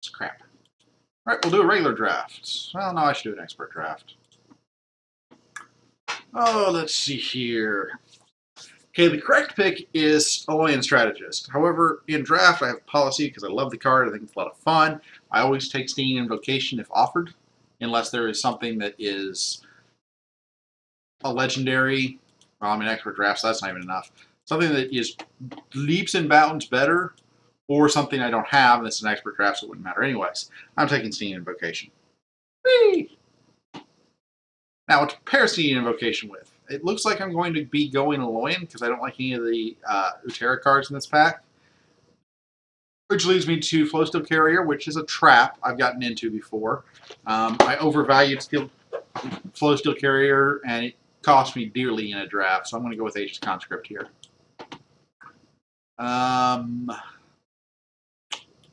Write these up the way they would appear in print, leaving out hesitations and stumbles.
It's crap. Alright, we'll do a regular draft. Well, no, I should do an expert draft. Oh, let's see here. Okay, the correct pick is Alolan Strategist. However, in draft, I have policy because I love the card. I think it's a lot of fun. I always take Stinging Invocation if offered, unless there is something that is a legendary. Well, I mean, expert draft, so that's not even enough. Something that is leaps and bounds better, or something I don't have, and it's an expert draft, so it wouldn't matter anyways. I'm taking Stinging Invocation. Whee! Now, what to pair Stinging Invocation with? It looks like I'm going to be going Alolan because I don't like any of the Utera cards in this pack. Which leads me to Flowsteel Carrier, which is a trap I've gotten into before. I overvalued Flowsteel Carrier, and it cost me dearly in a draft, so I'm going to go with Aegis Conscript here.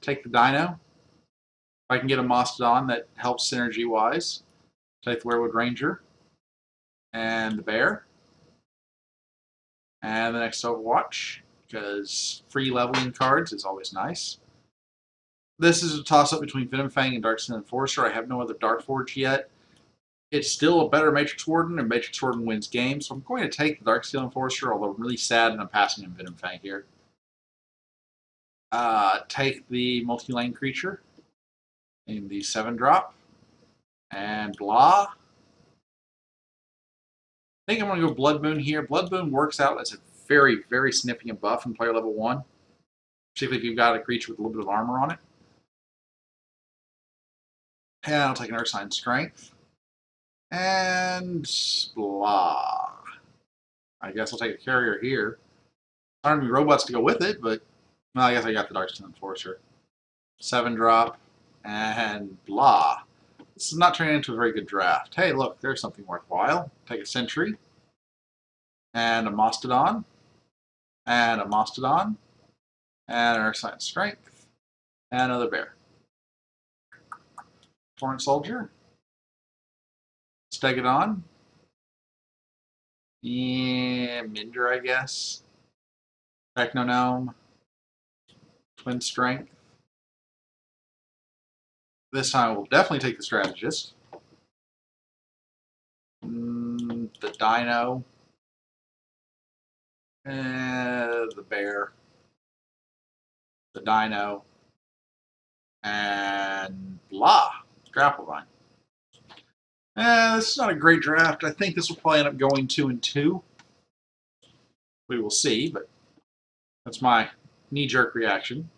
Take the Dino. If I can get a Mastodon that helps synergy-wise. Take the Werewood Ranger. And the Bear. And the next Overwatch, because free leveling cards is always nice. This is a toss-up between Venom Fang and Darksteel Enforcer. I have no other Darkforge yet. It's still a better Matrix Warden, and Matrix Warden wins games, so I'm going to take the Darksteel Enforcer, although I'm really sad and I'm passing in Venom Fang here. Take the multi-lane creature in the 7-drop, and blah. I think I'm going to go Blood Moon here. Blood Moon works out as a very, very significant buff in player level 1, particularly if you've got a creature with a little bit of armor on it. And I'll take an Earth Sign Strength. And blah. I guess I'll take a carrier here. I don't have any robots to go with it, but well, I guess I got the Darksteel Enforcer. 7-drop and blah. This is not turning into a very good draft. Hey, look, there's something worthwhile. Take a Sentry. And a Mastodon. And a Mastodon. And an Earth Sign Strength. And another Bear. Torrent Soldier. Stegodon. Yeah, Minder, I guess. Technonome. Twin Strength. This time we'll definitely take the Strategist. The Dino. The Bear. The Dino. And blah. Grapple Vine. This is not a great draft. I think this will probably end up going 2-2. We will see, but that's my knee-jerk reaction.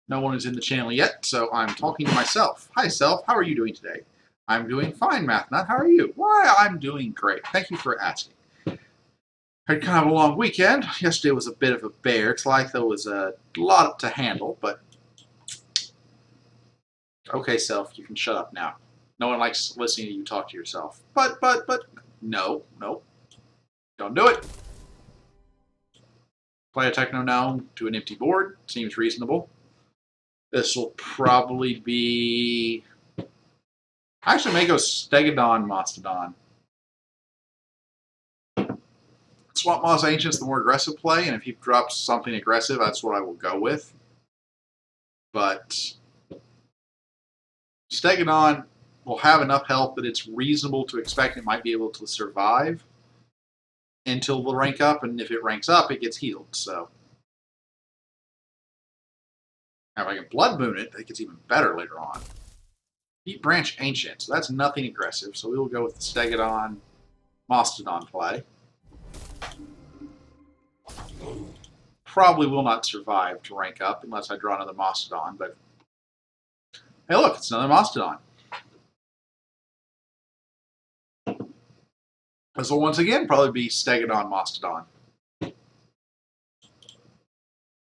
No one is in the channel yet, so I'm talking to myself. Hi, Self. How are you doing today? I'm doing fine, Mathnut. How are you? Why, I'm doing great. Thank you for asking. I had kind of a long weekend. Yesterday was a bit of a bear. It's like there was a lot to handle, but... Okay, Self, you can shut up now. No one likes listening to you talk to yourself. But, no. Don't do it. Play a Technonome to an empty board. Seems reasonable. This will probably be... I actually may go Stegodon Mastodon. Swamp Moss Ancient's the more aggressive play, and if he drops something aggressive, that's what I will go with. But Stegodon will have enough health that it's reasonable to expect it might be able to survive until we'll rank up, and if it ranks up, it gets healed. So now if I can Blood Moon it, it gets even better later on. Deep Branch Ancient, so that's nothing aggressive, so we will go with the Stegodon Mastodon play. Probably will not survive to rank up unless I draw another Mastodon, but hey look, it's another Mastodon. This will once again probably be Stegodon Mastodon. Hey,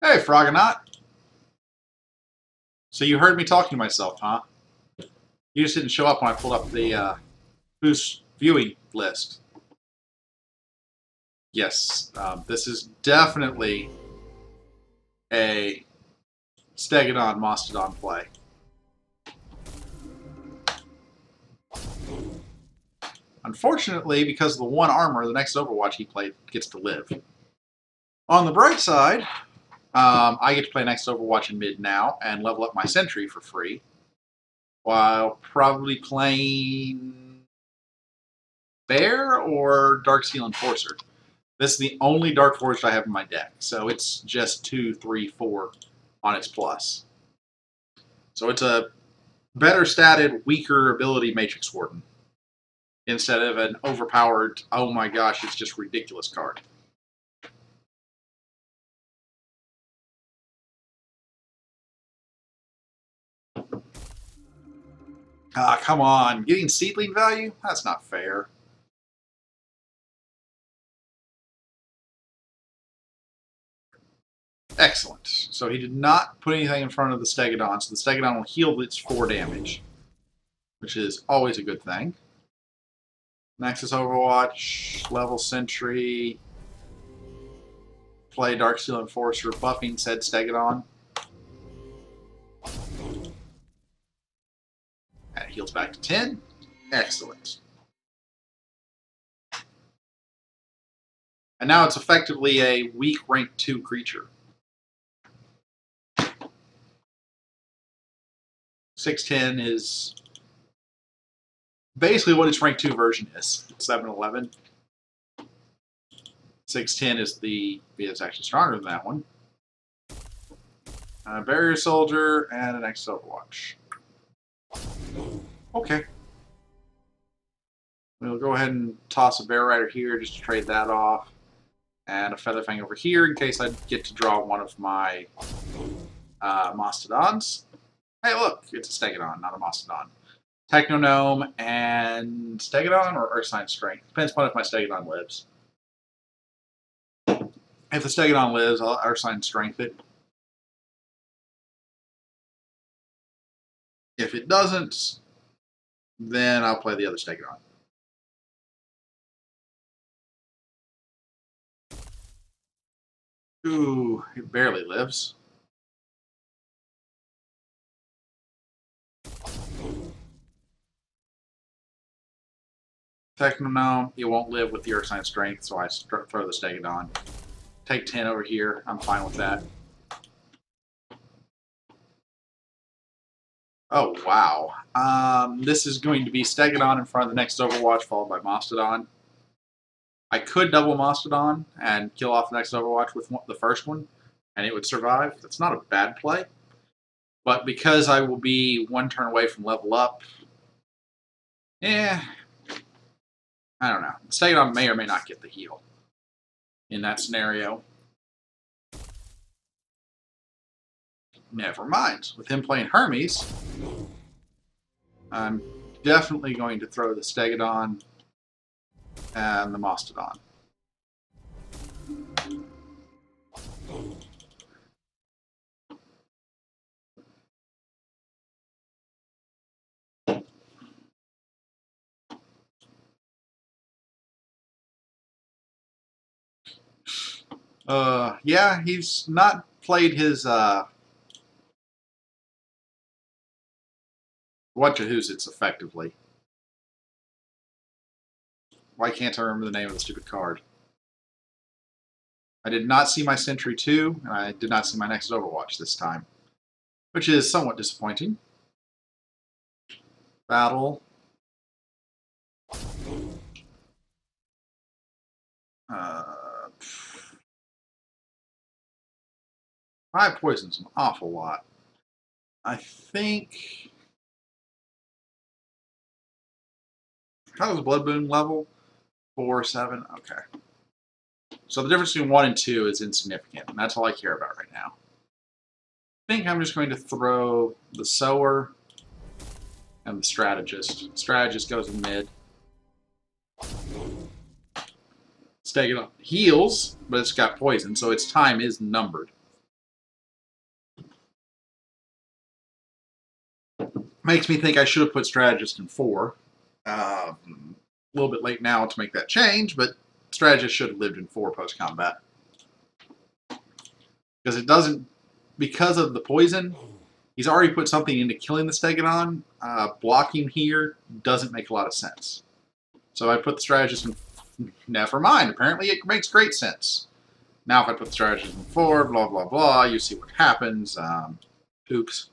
Froganaut. So you heard me talking to myself, huh? You just didn't show up when I pulled up the Boost viewing list. Yes, this is definitely a Stegodon Mastodon play. Unfortunately, because of the 1 armor, the next Overwatch he played gets to live. On the bright side, I get to play next Overwatch in mid now and level up my sentry for free, while probably playing Bear or Darksteel Enforcer. This is the only Dark Forged I have in my deck, so it's just 2, 3, 4 on its plus. So it's a better statted, weaker ability Matrix Warden instead of an overpowered, oh my gosh, it's just ridiculous card. Ah, come on. Getting seedling value? That's not fair. Excellent. So he did not put anything in front of the Stegodon, so the Stegodon will heal its 4 damage, which is always a good thing. Nexus Overwatch, level Sentry, play Darksteel Enforcer, buffing said Stegodon. And it heals back to 10. Excellent. And now it's effectively a weak rank 2 creature. 610 is basically what its rank 2 version is. 711. 610 is actually stronger than that one. Barrier Soldier and an Nexus Overwatch. Okay. We'll go ahead and toss a Bear Rider here just to trade that off. And a Featherfang over here in case I get to draw one of my Mastodons. Hey, look, it's a Stegodon, not a Mastodon. Technonome and Stegodon or Earthsign Strength. Depends upon if my Stegodon lives. If the Stegodon lives, I'll Earthsign Strength it. If it doesn't, then I'll play the other Stegodon. Ooh, it barely lives. Technonome, it won't live with the Earthsign Strength, so I throw the Stegodon. Take 10 over here. I'm fine with that. Oh, wow. This is going to be Stegodon in front of the next Overwatch, followed by Mastodon. I could double Mastodon and kill off the next Overwatch with the first one, and it would survive. That's not a bad play. But because I will be 1 turn away from level up, I don't know. Stegodon may or may not get the heal in that scenario. Never mind. With him playing Hermes, I'm definitely going to throw the Stegodon and the Mastodon. Yeah, he's not played his Whatchahoosits effectively. Why can't I remember the name of the stupid card? I did not see my Sentry 2, and I did not see my next Overwatch this time, which is somewhat disappointing. Battle. 5 poisons, an awful lot. I think... How does Blood Boon level? 4, 7? Okay. So the difference between 1 and 2 is insignificant, and that's all I care about right now. I think I'm just going to throw the Sower and the Strategist. Strategist goes in mid. Stegodon heals, but it's got poison, so its time is numbered. Makes me think I should have put Strategist in 4. A little bit late now to make that change, but Strategist should have lived in 4 post-combat. Because it doesn't, because of the poison, he's already put something into killing the Stegodon. Blocking here doesn't make a lot of sense. So I put the Strategist in, never mind, apparently it makes great sense. Now if I put the strategies in forward, blah, blah, blah, you see what happens. Oops.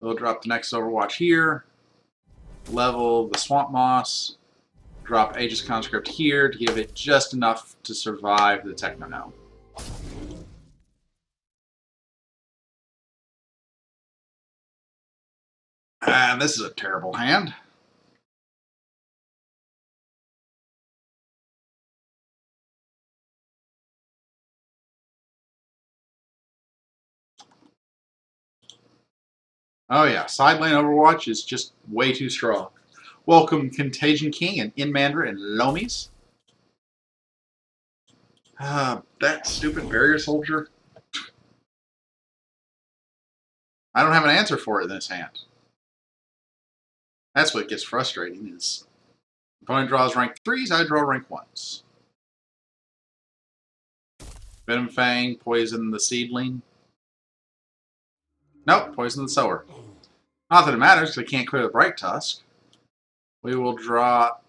We'll drop the next Overwatch here. Level the Swamp Moss. Drop Aegis Conscript here to give it just enough to survive the Techno Gnome. And this is a terrible hand. Oh yeah, side lane Overwatch is just way too strong. Welcome Contagion King and Inmandra and Lomies. That stupid barrier soldier. I don't have an answer for it in this hand. That's what gets frustrating is opponent draws rank 3s, I draw rank 1s. Venom Fang, poison the seedling. Nope, poison the sower. Not that it matters because I can't clear the Bright Tusk. We will drop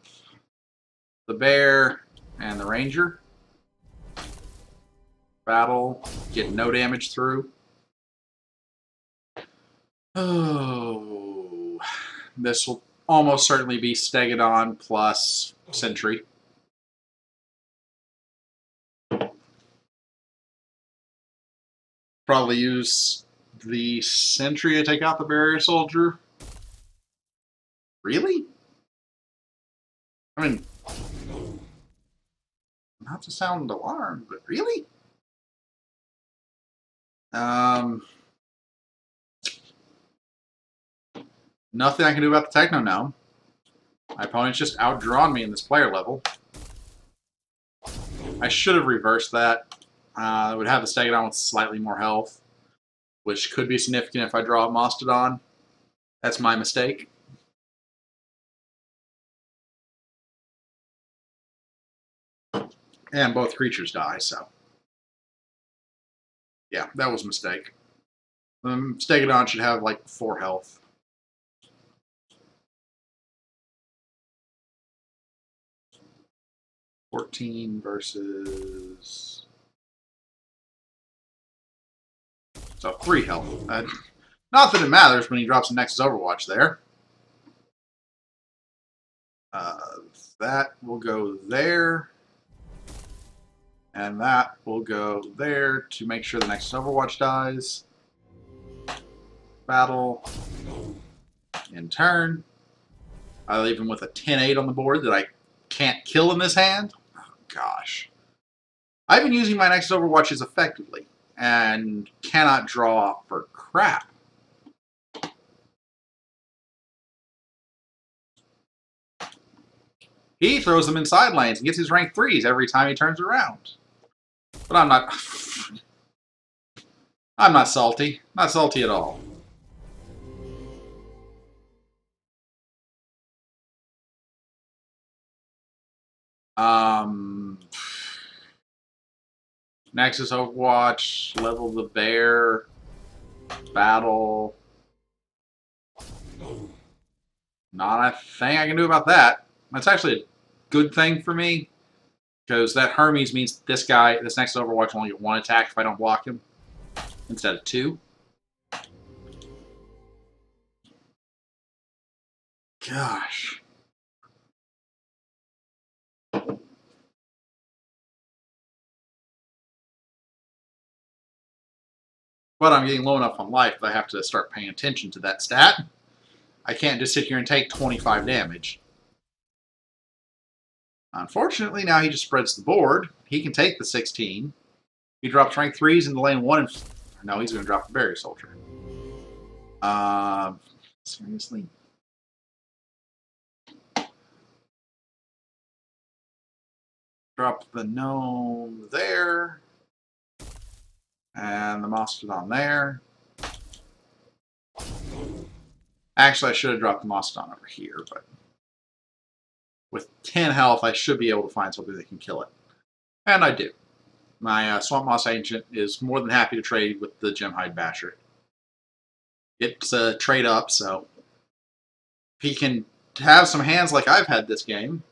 the bear and the ranger. Battle, get no damage through. Oh, this will almost certainly be Stegodon plus Sentry. Probably use the Sentry to take out the barrier soldier. Really? I mean, not to sound alarmed, but really? Nothing I can do about the Techno Gnome. My opponent's just outdrawn me in this player level. I should have reversed that. I would have the Stegodon with slightly more health, which could be significant if I draw a Mastodon. That's my mistake. And both creatures die, so. Yeah, that was a mistake. Stegodon should have like 4 health. $14 versus... So 3 health. Not that it matters when he drops the Nexus Overwatch there. That will go there. And that will go there to make sure the Nexus Overwatch dies. Battle. In turn. I leave him with a 10-8 on the board that I can't kill in this hand. Oh, gosh. I've been using my Nexus Overwatches effectively and cannot draw for crap. He throws them in side lanes and gets his rank 3s every time he turns around. But I'm not... I'm not salty. Not salty at all. Nexus Overwatch, level the bear, battle. Not a thing I can do about that. That's actually a good thing for me, because that Hermes means this guy, this next Overwatch, will only get 1 attack if I don't block him, instead of 2. Gosh. But I'm getting low enough on life that I have to start paying attention to that stat. I can't just sit here and take 25 damage. Unfortunately, now he just spreads the board. He can take the 16. He drops rank 3s into lane 1. And no, he's going to drop the Barrier Soldier. Seriously? Drop the Gnome there. And the Mastodon there. Actually, I should have dropped the Mastodon over here, but with 10 health, I should be able to find something that can kill it. And I do. My Swamp Moss Ancient is more than happy to trade with the Gemhide Basher. It's a trade up, so if he can have some hands like I've had this game,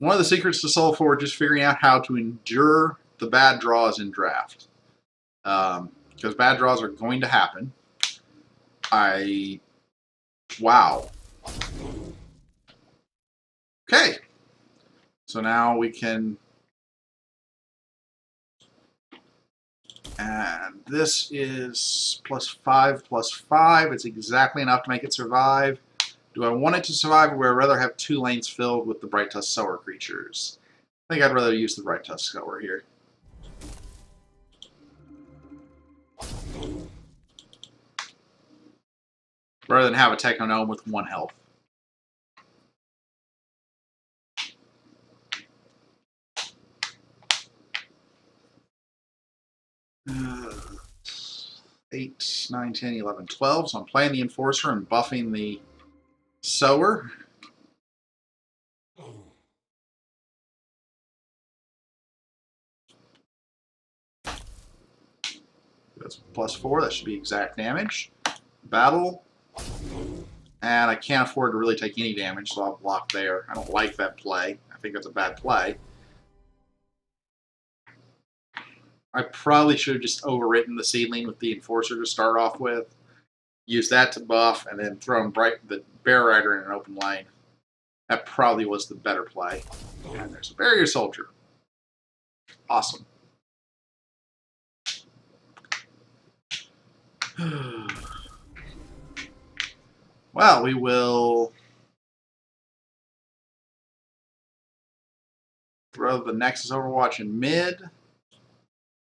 One of the secrets to Solforge is figuring out how to endure the bad draws in draft. Because bad draws are going to happen. Wow. Okay. So now we can... And this is +5 +5. It's exactly enough to make it survive. Do I want it to survive, or would I rather have 2 lanes filled with the Bright Tusk Sower creatures? I think I'd rather use the Bright Tusk Sower here. Rather than have a Techno Gnome with 1 health. Uh, 8, 9, 10, 11, 12. So I'm playing the Enforcer and buffing the Sower. That's +4. That should be exact damage. Battle. And I can't afford to really take any damage, so I'll block there. I don't like that play. I think that's a bad play. I probably should have just overwritten the Seedling with the Enforcer to start off with. Use that to buff, and then throw in the Bear Rider in an open lane. That probably was the better play. And there's a Barrier Soldier. Awesome. Well, we will throw the Nexus Overwatch in mid.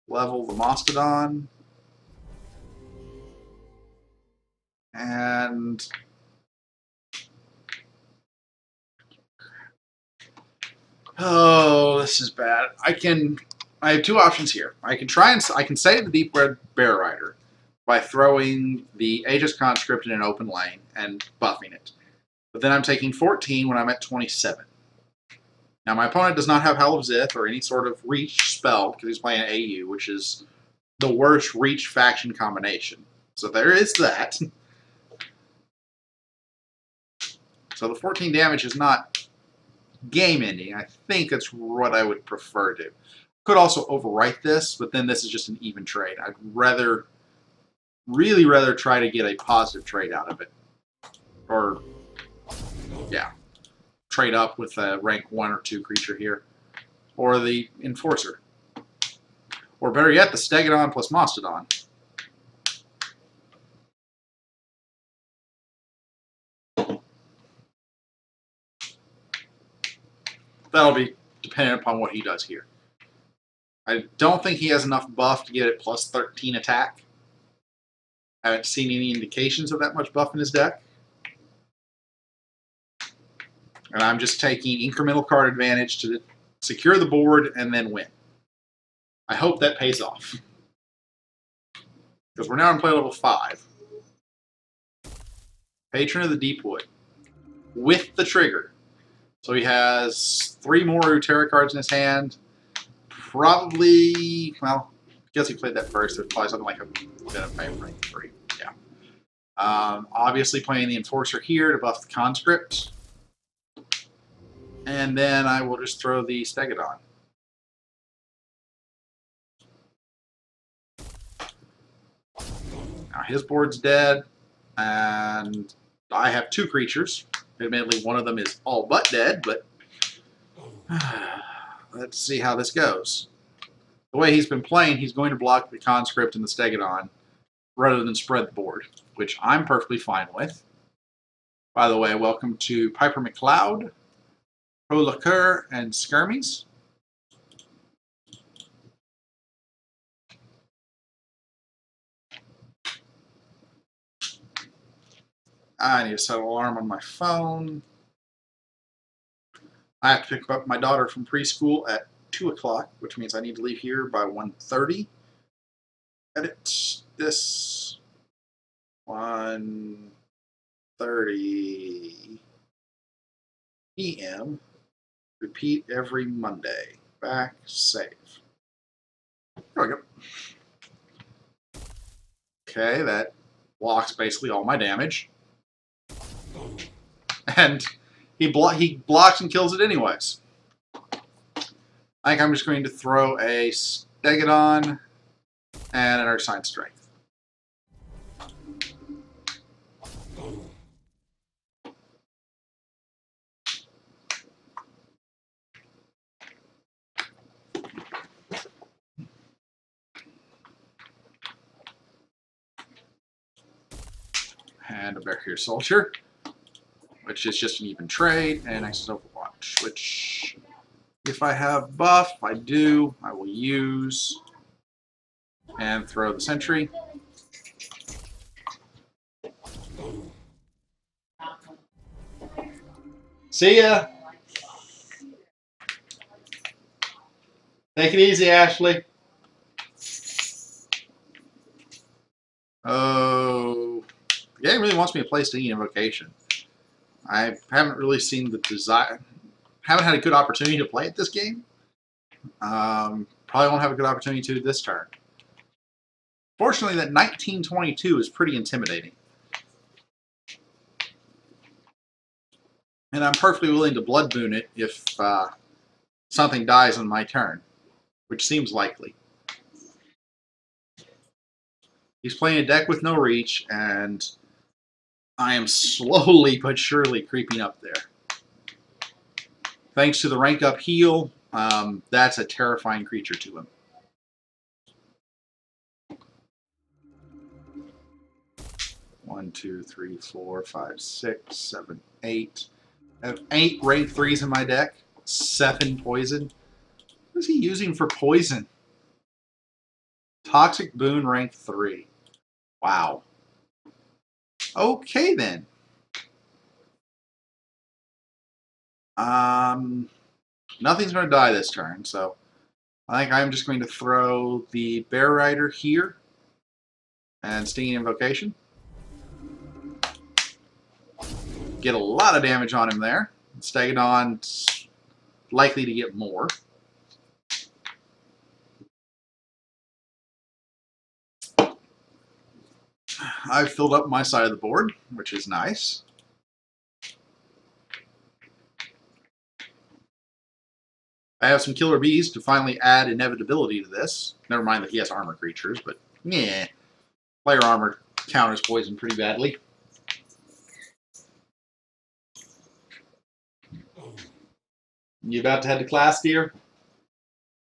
Level the Mastodon. And oh, this is bad. I have 2 options here. I can save the Deep Red Bear Rider by throwing the Aegis Conscript in an open lane and buffing it. But then I'm taking 14 when I'm at 27. Now my opponent does not have Howl of Zith or any sort of reach spell because he's playing AU, which is the worst reach faction combination. So there is that. So the 14 damage is not game ending. I think that's what I would prefer to. Could also overwrite this, but then this is just an even trade. I'd really rather try to get a positive trade out of it. Or, yeah, trade up with a rank 1 or 2 creature here. Or the Enforcer. Or better yet, the Stegodon plus Mastodon. That'll be dependent upon what he does here. I don't think he has enough buff to get it +13 attack. I haven't seen any indications of that much buff in his deck. And I'm just taking incremental card advantage to secure the board and then win. I hope that pays off. Because we're now in play level 5. Patron of the Deepwood. With the trigger. So he has 3 more Ruterra cards in his hand. Probably, well, because he played that first, there's probably something like a bit of rank 3. Yeah. Obviously playing the Enforcer here to buff the Conscript. And then I will just throw the Stegodon. Now his board's dead, and I have 2 creatures. Admittedly, one of them is all but dead, but let's see how this goes. The way he's been playing, he's going to block the Conscript and the Stegodon rather than spread the board, which I'm perfectly fine with. By the way, welcome to Piper McLeod, Pro Liqueur, and Skirmies. I need to set an alarm on my phone. I have to pick up my daughter from preschool at 2 o'clock, which means I need to leave here by 1:30. Edit this. 1:30 p.m. Repeat every Monday. Back, save. There we go. Okay, that blocks basically all my damage. And he blocks and kills it anyways. I think I'm just going to throw a Stegodon and an Ursine Strength. And a Barrier Soldier, which is just an even trade, and next is Overwatch, which, if I have buff, I do, I will use, and throw the Sentry. See ya! Take it easy, Ashley. Oh, the game really wants me to play Stinging Invocation. I haven't really seen the desire, haven't had a good opportunity to play it this game. Probably won't have a good opportunity to this turn. Fortunately, that 1922 is pretty intimidating. And I'm perfectly willing to Blood Boon it if something dies on my turn, which seems likely. He's playing a deck with no reach, and I am slowly but surely creeping up there. Thanks to the rank up heal, that's a terrifying creature to him. One, two, three, four, five, six, seven, eight. I have 8 rank 3s in my deck. 7 poison. What is he using for poison? Toxic Boon rank 3. Wow. Okay then. Nothing's going to die this turn, so I think I'm just going to throw the Bear Rider here and Stinging Invocation. Get a lot of damage on him there. Stegodon's likely to get more. I've filled up my side of the board, which is nice. I have some Killer Bees to finally add inevitability to this. Never mind that he has armor creatures, but yeah, player armor counters poison pretty badly. You about to head to class, dear?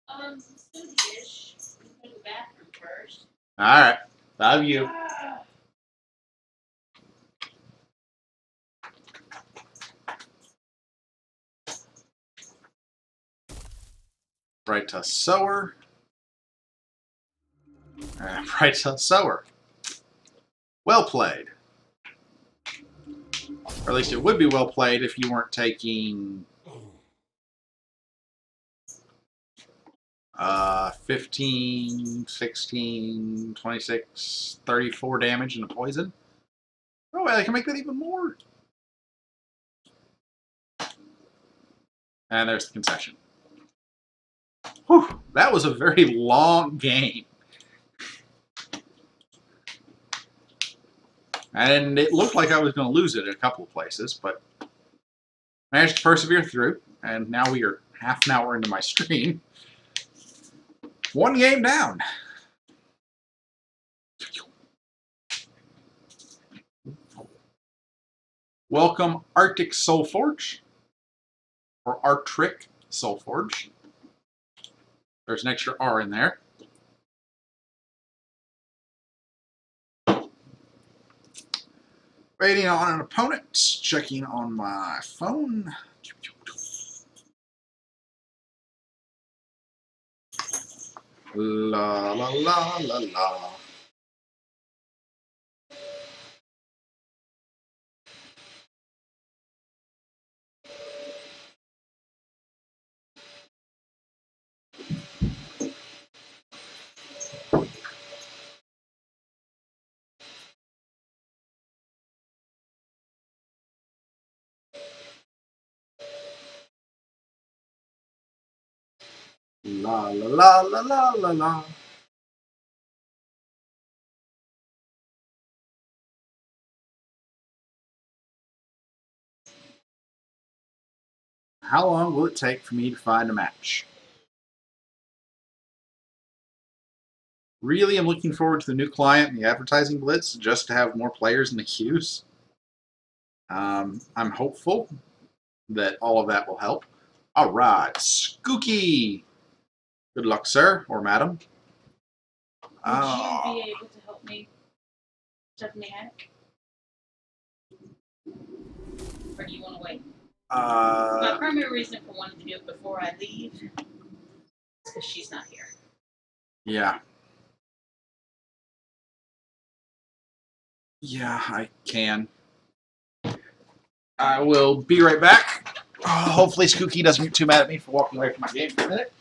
Soon-ish. Go to the bathroom first. All right, love you. Right to Sower. Right to Sower. Well played. Or at least it would be well played if you weren't taking 15, 16, 26, 34 damage into poison. Oh, I can make that even more. And there's the concession. Whew, that was a very long game. And it looked like I was going to lose it in a couple of places, but managed to persevere through. And now we are half an hour into my stream. 1 game down. Welcome, Arctic Solforge. Or Arctic Solforge. There's an extra R in there. Waiting on an opponent. Checking on my phone. La la la la la. La la la la la la. How long will it take for me to find a match? Really, I'm looking forward to the new client and the advertising blitz just to have more players in the queues. I'm hopeful that all of that will help. All right, Skooky. Good luck, sir or madam. Would you be able to help me stuff in the attic? Or do you want to wait? My primary reason for wanting to do it before I leave is because she's not here. Yeah. Yeah, I can. I will be right back. Hopefully Skooky doesn't get too mad at me for walking away from my game for a minute.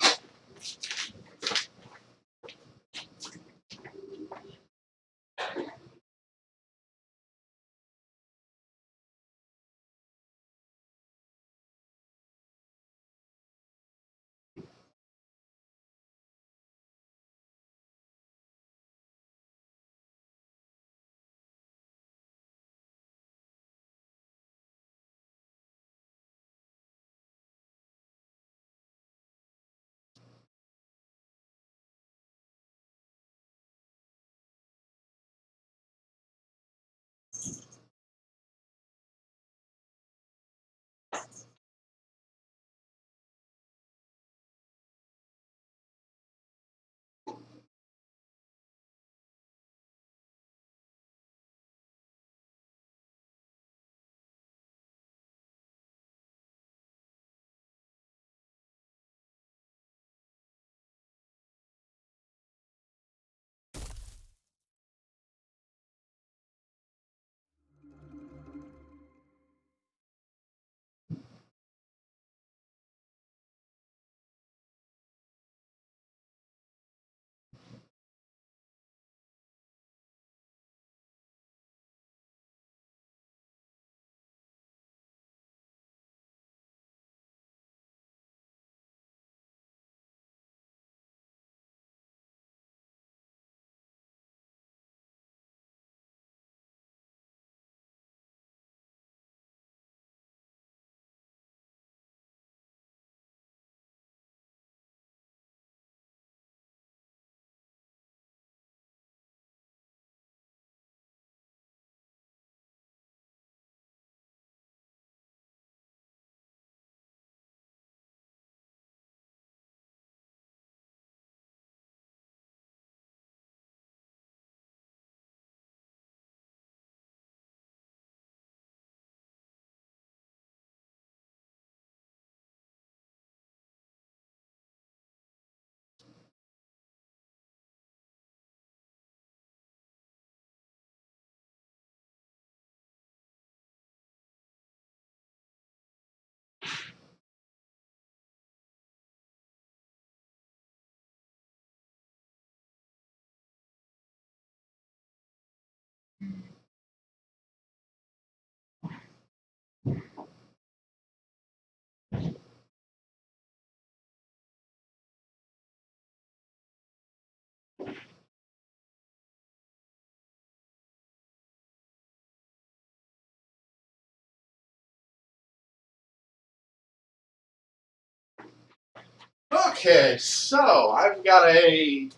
Okay, so I've got a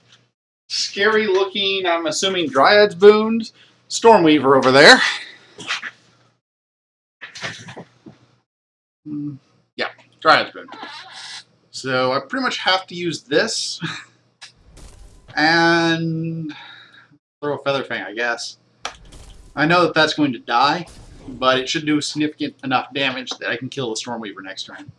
scary looking, I'm assuming Dryad's Boon Stormweaver over there. Yeah, Dryad's Boon. So I pretty much have to use this and throw a Feather Fang, I guess. I know that that's going to die, but it should do significant enough damage that I can kill the Stormweaver next turn.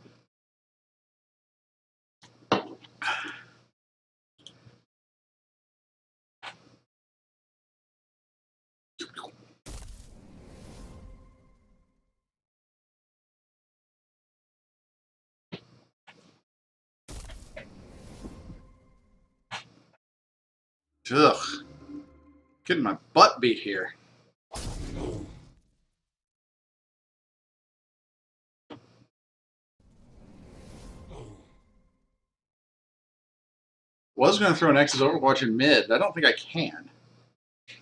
Ugh. Getting my butt beat here. Was going to throw an X's Overwatch in mid. I don't think I can.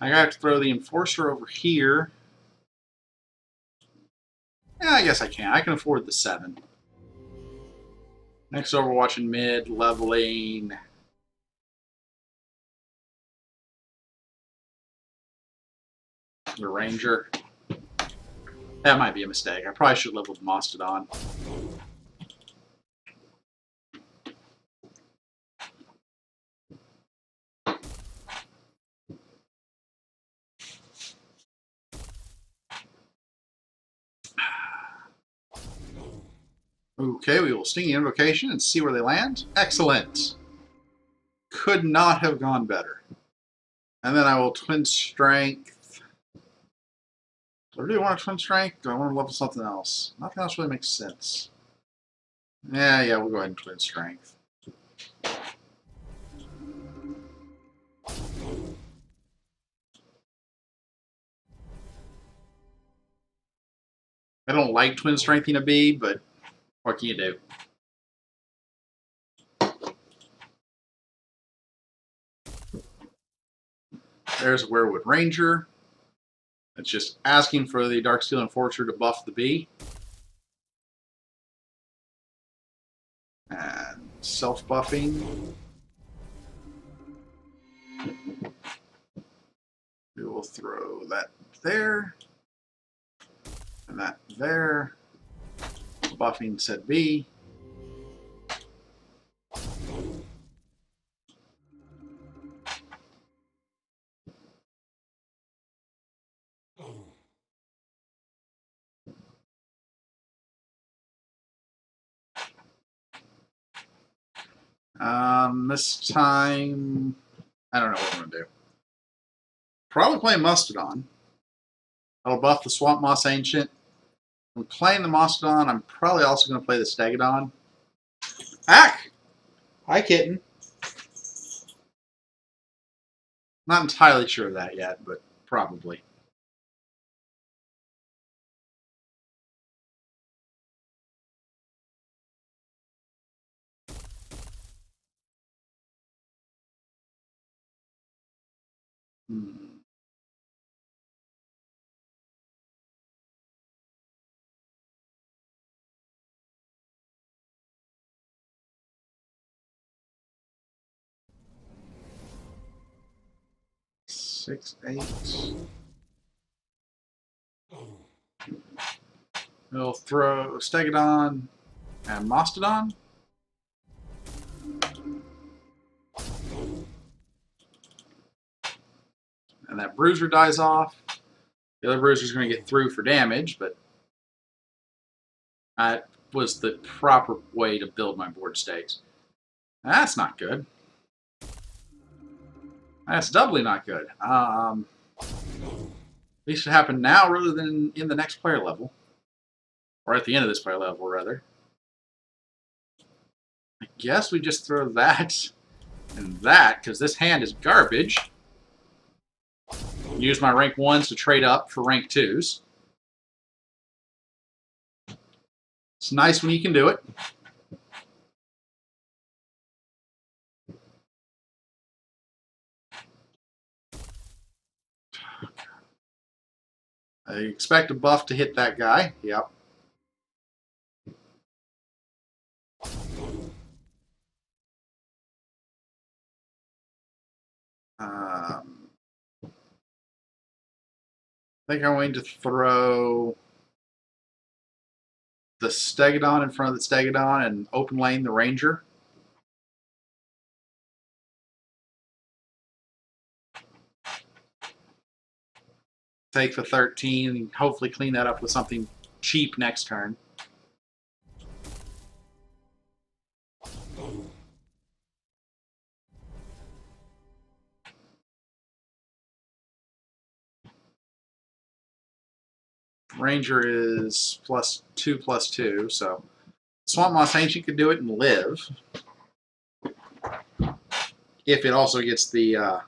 I have to throw the Enforcer over here. Yeah, I guess I can. I can afford the 7. Next Overwatch in mid, leveling. The Ranger. That might be a mistake. I probably should level the Mastodon. Okay, we will Stinging Invocation and see where they land. Excellent. Could not have gone better. And then I will Twin Strength. Do I really want a Twin Strength? Do I want to level something else? Nothing else really makes sense. Yeah, we'll go ahead and Twin Strength. I don't like Twin Strengthing a bee, but what can you do? There's a Werewood Ranger. It's just asking for the Darksteel Enforcer to buff the bee. And self-buffing. We will throw that there. And that there. Buffing said bee. This time, I don't know what I'm going to do. Probably play Mastodon. I'll buff the Swamp Moss Ancient. I'm playing the Mastodon. I'm probably also going to play the Stegodon. Ack! Hi, kitten. Not entirely sure of that yet, but probably. Hmm. Six, 8. We'll throw Stegodon and Mastodon. And that Bruiser dies off. The other Bruiser's going to get through for damage, but that was the proper way to build my board stakes. That's not good. That's doubly not good. At least it happened now rather than in the next player level. Or at the end of this player level, rather. I guess we just throw that and that, because this hand is garbage. Use my rank 1s to trade up for rank 2s. It's nice when you can do it. I expect a buff to hit that guy. Yep. I think I'm going to throw the Stegodon in front of the Stegodon and open lane the Ranger. Take the 13 and hopefully clean that up with something cheap next turn. Ranger is +2/+2, so Swamp Moss Ancient could do it and live. If it also gets the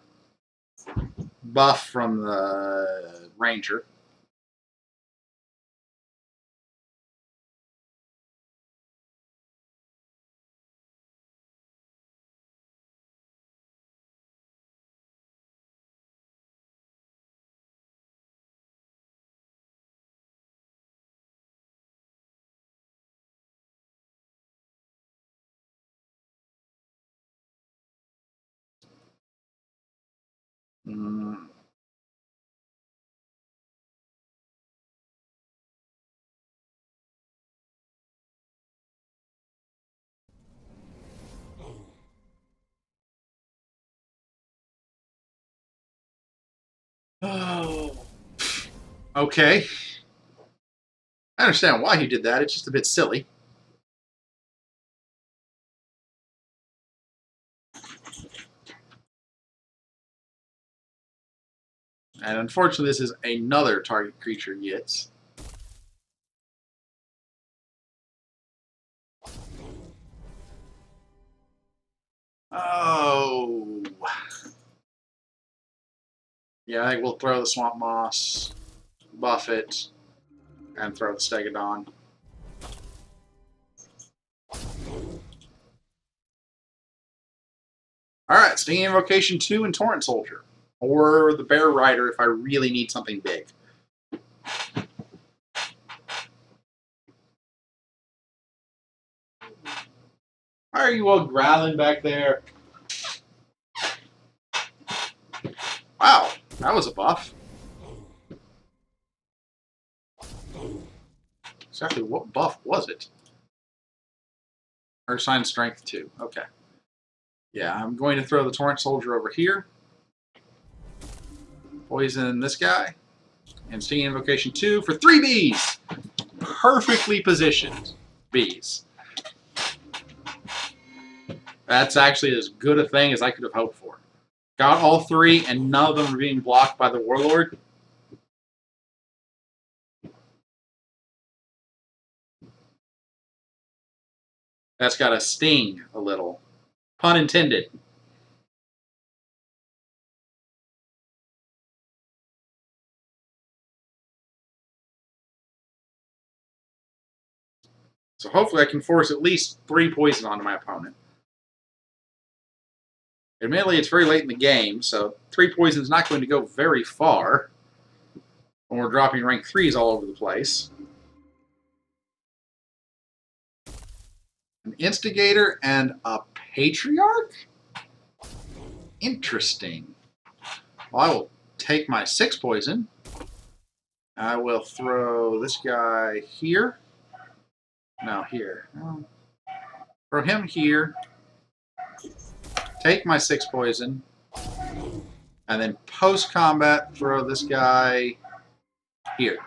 buff from the Ranger. Oh. Okay. I understand why he did that. It's just a bit silly. And unfortunately, this is another target creature gets. Oh. Yeah, I think we'll throw the Swamp Moss, buff it, and throw the Stegodon. Alright, Stinging Invocation 2 and Torrent Soldier. Or the Bear Rider if I really need something big. Why are you all growling back there? Wow, that was a buff. Exactly what buff was it? Earth Sign Strength 2. Okay. Yeah, I'm going to throw the Torrent Soldier over here. Poison this guy. And Stinging Invocation 2 for 3 bees! Perfectly positioned bees. That's actually as good a thing as I could have hoped for. Got all 3, and none of them are being blocked by the Warlord. That's got to sting a little. Pun intended. So hopefully I can force at least 3 poison onto my opponent. Admittedly, it's very late in the game, so 3 poison is not going to go very far when we're dropping rank 3s all over the place. An Instigator and a Patriarch? Interesting. Well, I will take my 6 poison. I will throw this guy here. No, here. Throw him here. Take my 6 poison. And then post-combat, throw this guy here.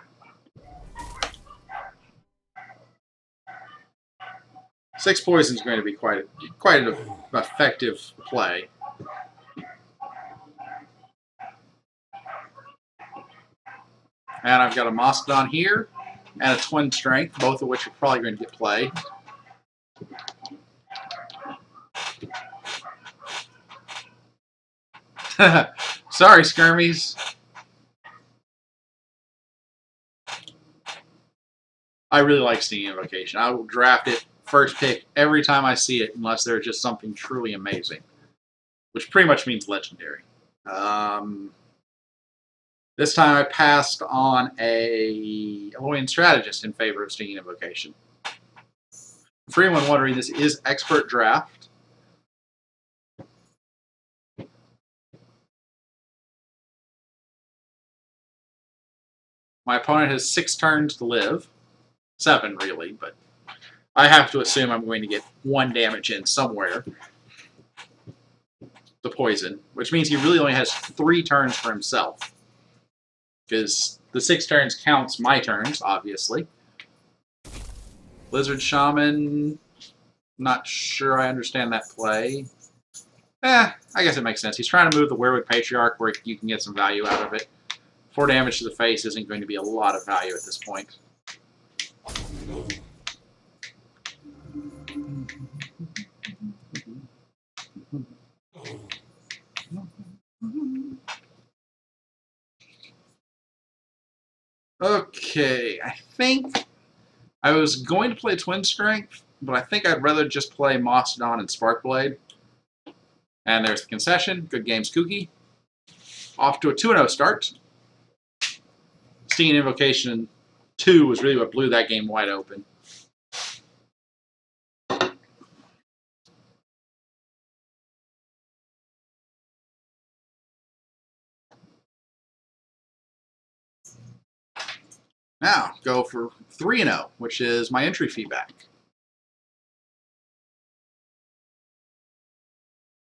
Six poison is going to be quite an effective play. And I've got a Mastodon here and a Twin Strength, both of which are probably going to get played. Sorry, Skirmies. I really like Stinging Invocation. I will draft it first pick every time I see it, unless there's just something truly amazing, which pretty much means legendary. This time I passed on a Alolan Strategist in favor of Stinging Invocation. For anyone wondering, this is Expert Draft. My opponent has 6 turns to live. 7, really, but I have to assume I'm going to get 1 damage in somewhere. The poison, which means he really only has 3 turns for himself. Because the 6 turns counts my turns, obviously. Lizard Shaman, not sure I understand that play. I guess it makes sense. He's trying to move the Werewood Patriarch where you can get some value out of it. 4 damage to the face isn't going to be a lot of value at this point. Okay, I think I was going to play Twin Strength, but I think I'd rather just play Mastodon and Sparkblade. And there's the concession. Good game, Skooky. Off to a 2-0 start. Stinging Invocation 2 was really what blew that game wide open. Now, go for 3-0, which is my entry feedback.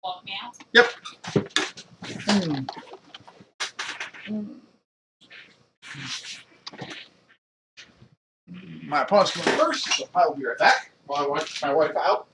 Walk me out. Yep. My opponent's coming first, so I'll be right back while I watch my wife out.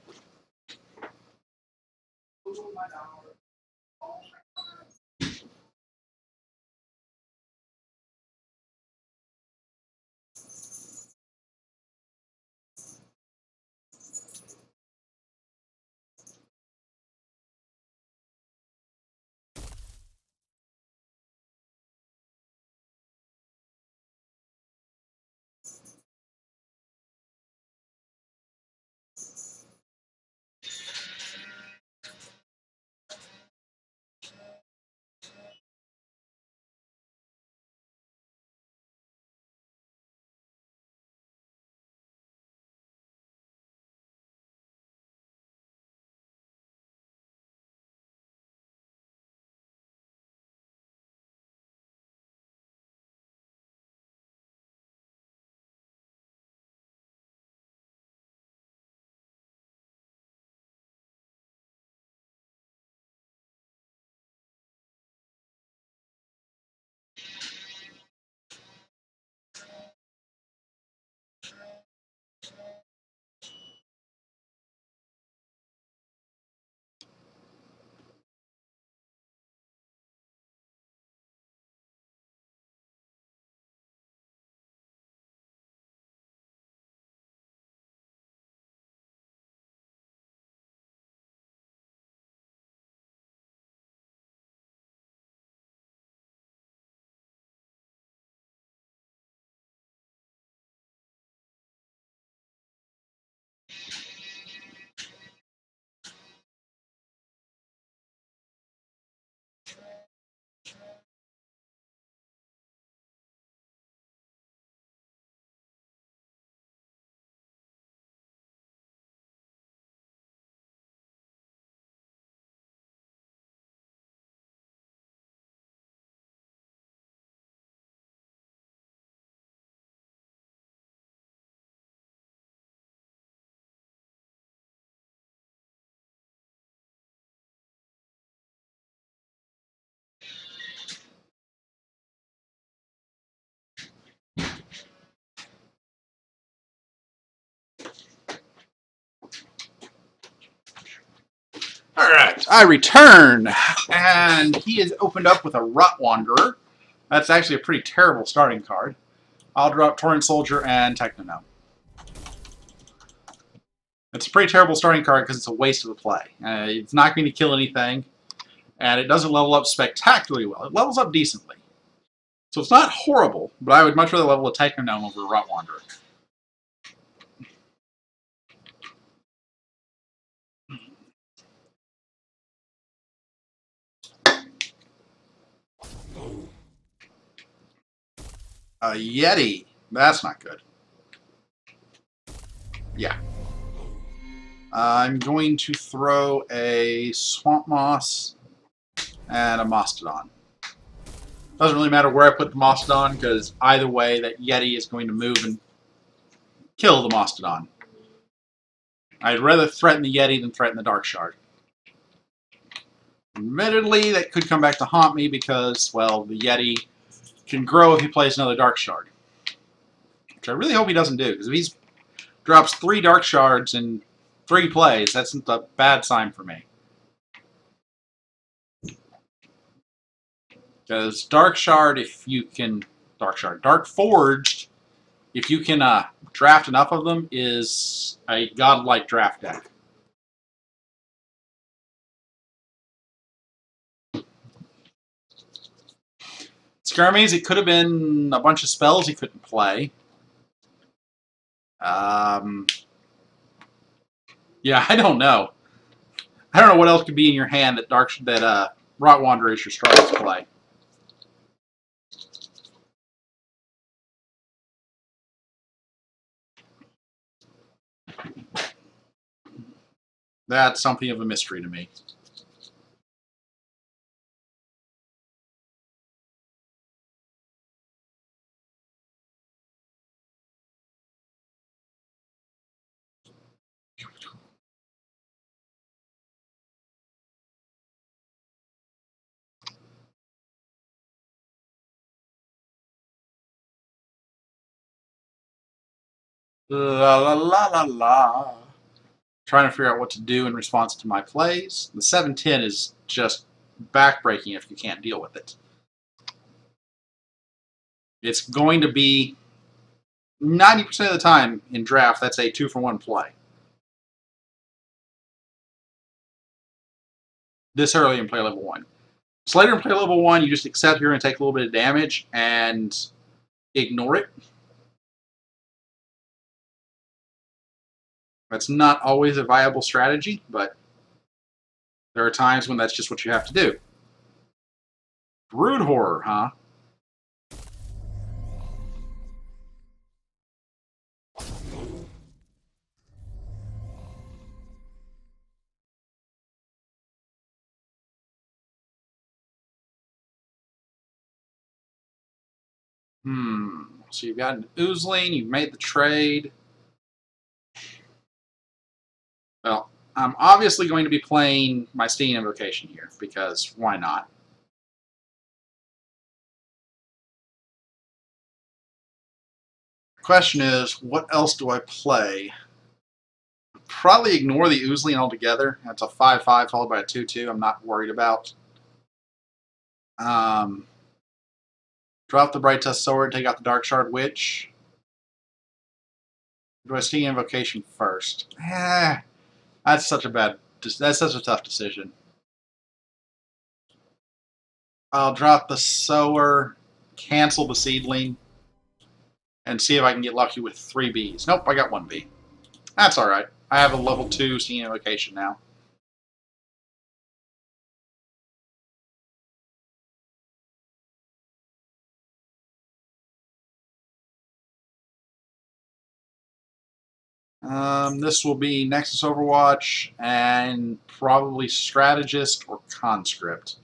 All right, I return, and he is opened up with a Rut Wanderer. That's actually a pretty terrible starting card. I'll drop Torrent Soldier and Technognome. It's a pretty terrible starting card because it's a waste of a play. It's not going to kill anything, and it doesn't level up spectacularly well. It levels up decently. So it's not horrible, but I would much rather level a Technognome over a Rut Wanderer. A Yeti. That's not good. Yeah. I'm going to throw a Swamp Moss and a Mastodon. Doesn't really matter where I put the Mastodon, because either way, that Yeti is going to move and kill the Mastodon. I'd rather threaten the Yeti than threaten the Dark Shard. Admittedly, that could come back to haunt me because, well, the Yeti can grow if he plays another Dark Shard. Which I really hope he doesn't do, because if he drops 3 Dark Shards in 3 plays, that's a bad sign for me. Because Dark Shard, if you can... Dark Forged, if you can draft enough of them, is a godlike draft deck. Skirmies, it could have been a bunch of spells he couldn't play. Yeah, I don't know. I don't know what else could be in your hand that Rot Wanderer is your strongest play. That's something of a mystery to me. La la la la la. Trying to figure out what to do in response to my plays. The 7-10 is just backbreaking if you can't deal with it. It's going to be 90% of the time in draft, that's a 2-for-1 play. This early in play level 1. So later in play level 1, you just accept you're going to take a little bit of damage and ignore it. That's not always a viable strategy, but there are times when that's just what you have to do. Brood Horror, huh? So you've got an Oozling, you've made the trade. Well, I'm obviously going to be playing my Stinging Invocation here, because why not? The question is, what else do I play? Probably ignore the Oozling altogether. That's a 5-5 followed by a 2-2 I'm not worried about. Drop the Bright Tusk Sword, take out the Dark Shard Witch. Do I Stinging Invocation first? That's such a tough decision. I'll drop the Sower, cancel the Seedling, and see if I can get lucky with 3 Bs. Nope, I got 1 B. That's alright. I have a level 2 Stinging Invocation now. This will be Nexus Overwatch and probably Strategist or Conscript.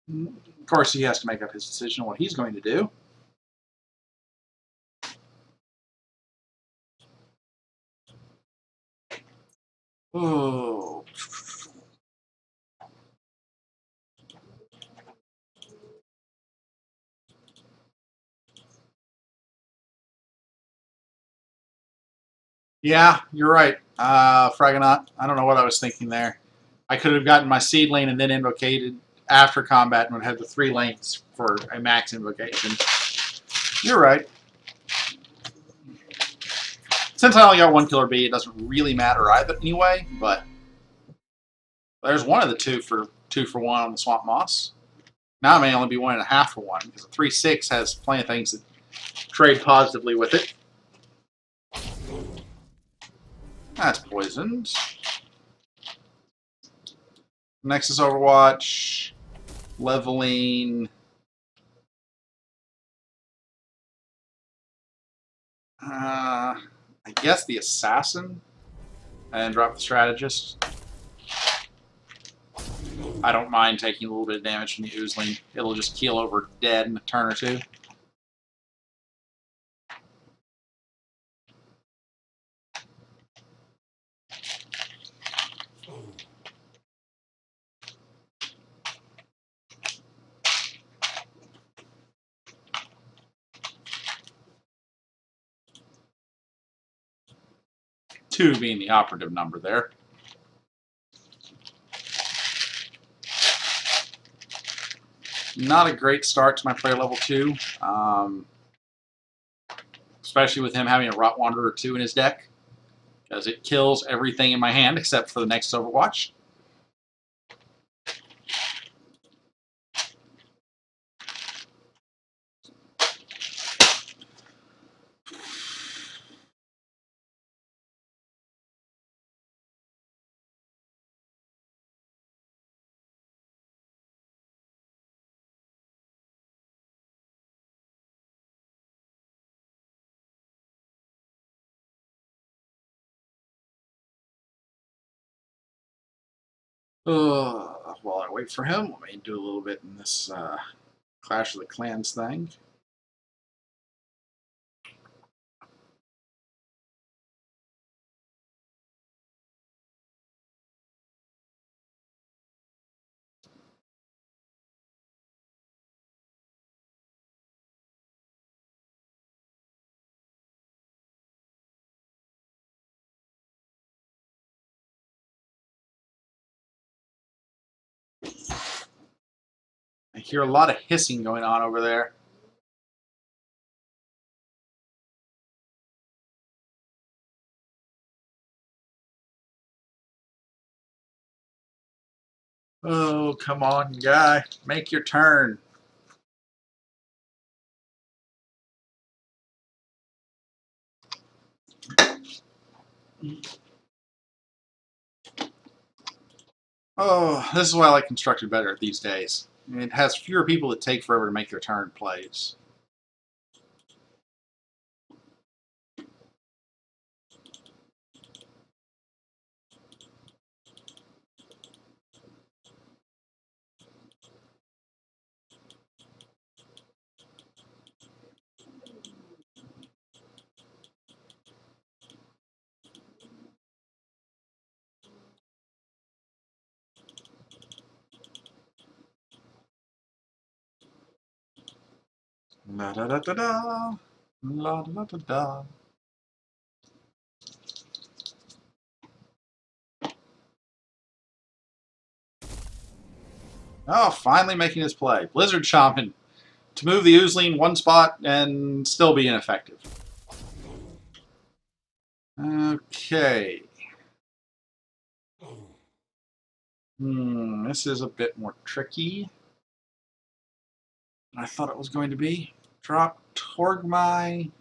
Of course, he has to make up his decision on what he's going to do. Oh. Yeah, you're right, Fragonaut. I don't know what I was thinking there. I could have gotten my Seedling and then invocated after combat and would have the 3 lengths for a max invocation. You're right. Since I only got 1 Killer Bee, it doesn't really matter either anyway, but there's one of the 2-for-1 on the Swamp Moss. Now it may only be 1.5 for 1, because a 3/6 has plenty of things that trade positively with it. That's poisoned. Nexus Overwatch, leveling. I guess the Assassin, and drop the Strategist. I don't mind taking a little bit of damage from the Oozling. It'll just keel over dead in a turn or 2. Two being the operative number there. Not a great start to my player level 2, especially with him having a Rot Wanderer 2 in his deck, because it kills everything in my hand except for the next Overwatch. While I wait for him, let me do a little bit in this Clash of the Clans thing. I hear a lot of hissing going on over there. Oh, come on, guy. Make your turn. Oh, this is why I like Constructed better these days. It has fewer people that take forever to make their turn plays. La da da da da. La da da da da. Oh, finally making his play. Blizzard Shaman to move the Oozling one spot and still be ineffective. Okay. This is a bit more tricky than I thought it was going to be. Drop Torgmai.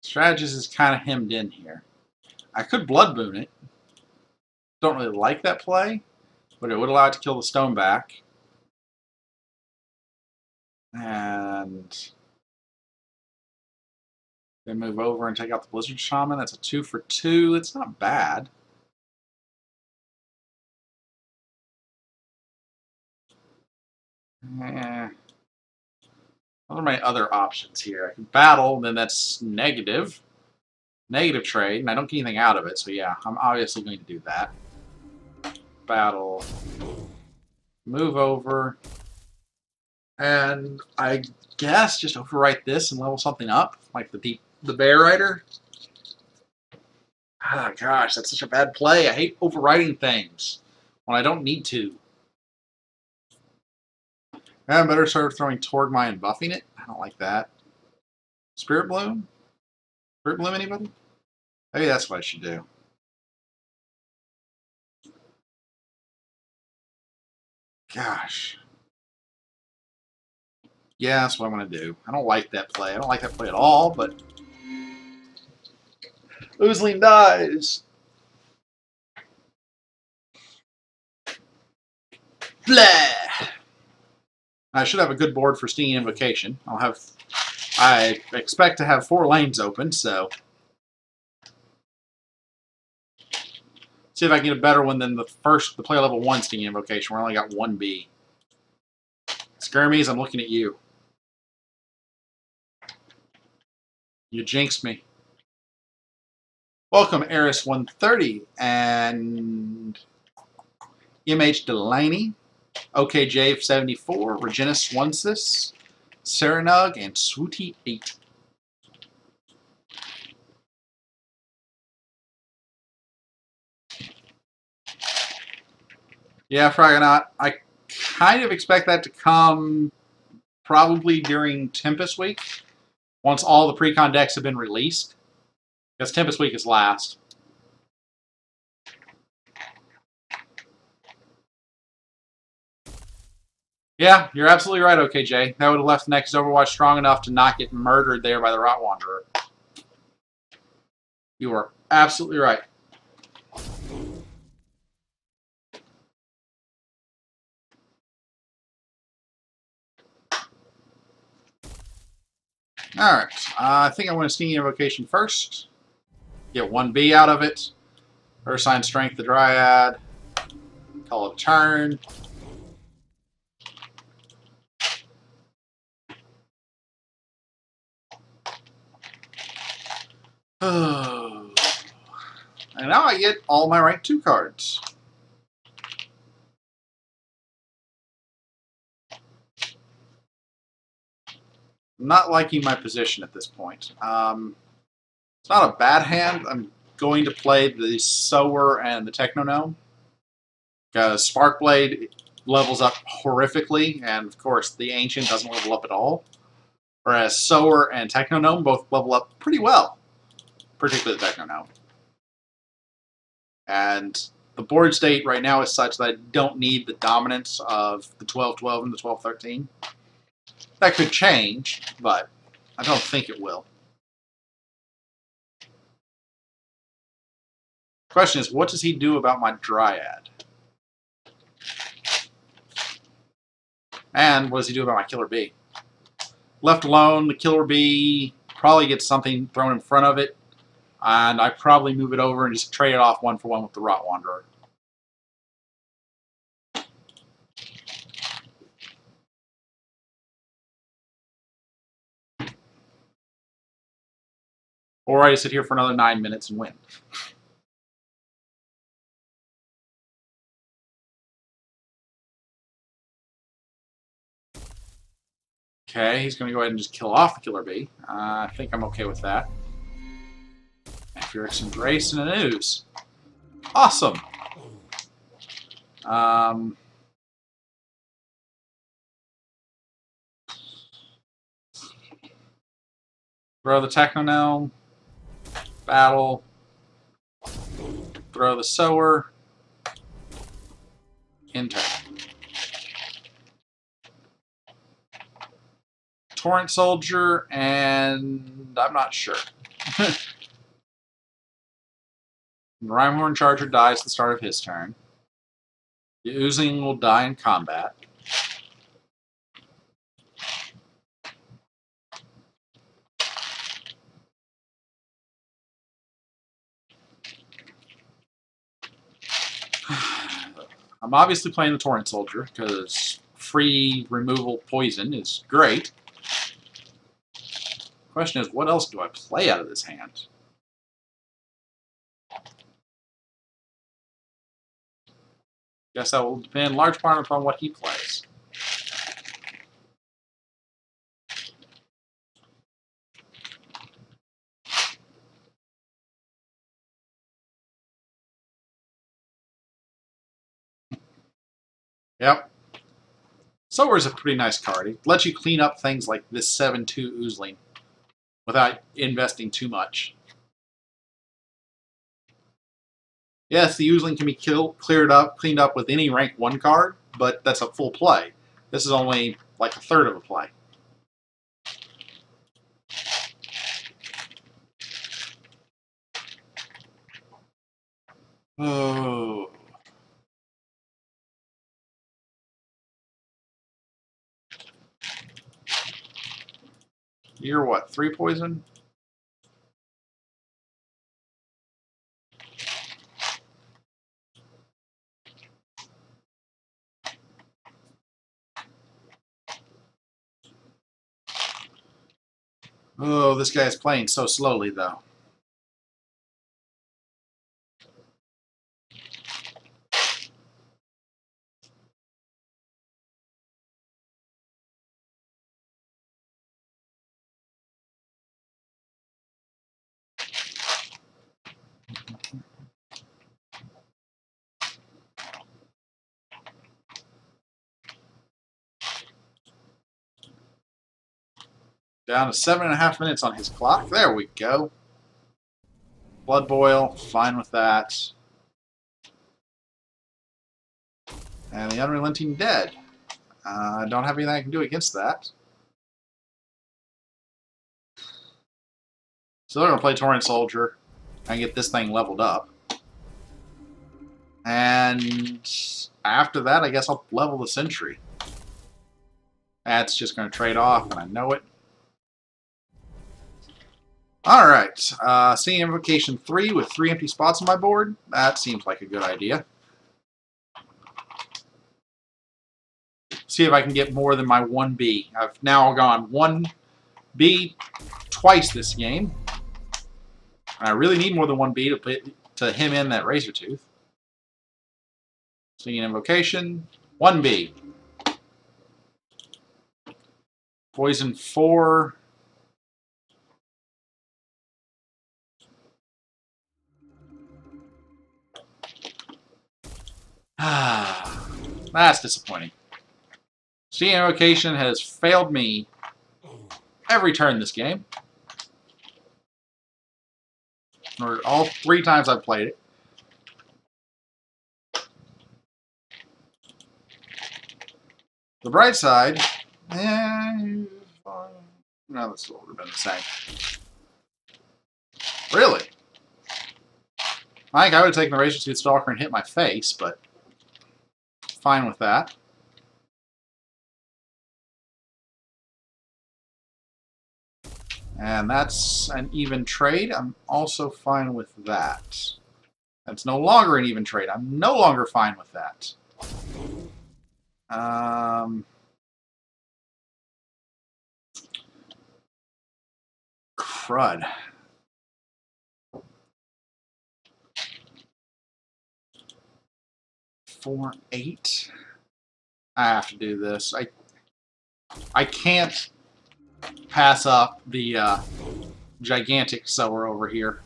Strategist is kind of hemmed in here. I could Blood Boon it. Don't really like that play, but it would allow it to kill the stone back. And then move over and take out the Blizzard Shaman. That's a 2 for 2. It's not bad. What are my other options here? I can battle, then that's negative. Negative trade, and I don't get anything out of it, so yeah, I'm obviously going to do that. Battle. Move over. And I guess just overwrite this and level something up, like the Bear Rider. Ah, gosh, that's such a bad play. I hate overwriting things when I don't need to. I'm better start throwing Torgmai and buffing it. I don't like that. Spirit Bloom? Spirit Bloom, anybody? Maybe that's what I should do. Gosh. Yeah, that's what I'm going to do. I don't like that play. I don't like that play at all, but Oozling dies. Blah! I should have a good board for Stinging Invocation. I expect to have 4 lanes open, so see if I can get a better one than the player level 1 Stinging Invocation, where I only got 1 B. Skirmies, I'm looking at you. You jinxed me. Welcome, Eris 130 and MH Delaney, OKJ 74, Reginus Onsis, Serenug, and Swooty 8. Yeah, Froggonaut. I kind of expect that to come probably during Tempest Week, once all the pre-con decks have been released, because Tempest Week is last. Yeah, you're absolutely right, OKJ. That would have left the next Overwatch strong enough to not get murdered there by the Rot Wanderer. You are absolutely right. Alright, I think I want to Stinging Invocation first. Get 1 B out of it. Assign Strength the Dryad. Call it a turn. And now I get all my rank 2 cards. I'm not liking my position at this point. It's not a bad hand. I'm going to play the Sower and the Techno Gnome, because Sparkblade levels up horrifically, and of course the Ancient doesn't level up at all. Whereas Sower and Techno Gnome both level up pretty well, particularly the Techno Gnome. And the board state right now is such that I don't need the dominance of the 12-12 and the 12-13. That could change, but I don't think it will. The question is, what does he do about my Dryad? And what does he do about my Killer Bee? Left alone, the Killer Bee probably gets something thrown in front of it, and I probably move it over and just trade it off 1-for-1 with the Rot Wanderer. Or I sit here for another 9 minutes and win. Okay, he's going to go ahead and just kill off the Killer Bee. I think I'm okay with that. And Furix Embrace and an Ooze. Awesome! Throw the Techno Gnome. Battle. Throw the Sower. Enter. Torrent Soldier, and I'm not sure. Rhymehorn Charger dies at the start of his turn. The Oozling will die in combat. I'm obviously playing the Torrent Soldier, because free removal poison is great. Question is, what else do I play out of this hand? Guess that will depend in large part upon what he plays. Yep. Sower is a pretty nice card. It lets you clean up things like this 7-2 Oozling without investing too much. Yes, the Oozling can be cleaned up with any rank 1 card, but that's a full play. This is only like a third of a play. Oh. You're what, 3 poison? Oh, this guy's playing so slowly, though. Down to 7.5 minutes on his clock. There we go. Blood Boil, fine with that. And the Unrelenting Dead. I don't have anything I can do against that. So they're going to play Torrent Soldier and get this thing leveled up. And after that, I guess I'll level the Sentry. That's just going to trade off, and I know it. Alright, seeing Invocation 3 with 3 empty spots on my board. That seems like a good idea. See if I can get more than my 1B. I've now gone 1B twice this game. And I really need more than 1B to hem in that Razor Tooth. Seeing Invocation, 1B. Poison 4. That's disappointing. Seeing Invocation has failed me every turn this game. Or all 3 times I've played it. The bright side, no, that's what would have been the same. Really? I think I would have taken the Razor Tooth Stalker and hit my face, but fine with that. And that's an even trade. I'm also fine with that. That's no longer an even trade. I'm no longer fine with that. Crud. Four, 8. I have to do this. I can't pass up the gigantic sower over here.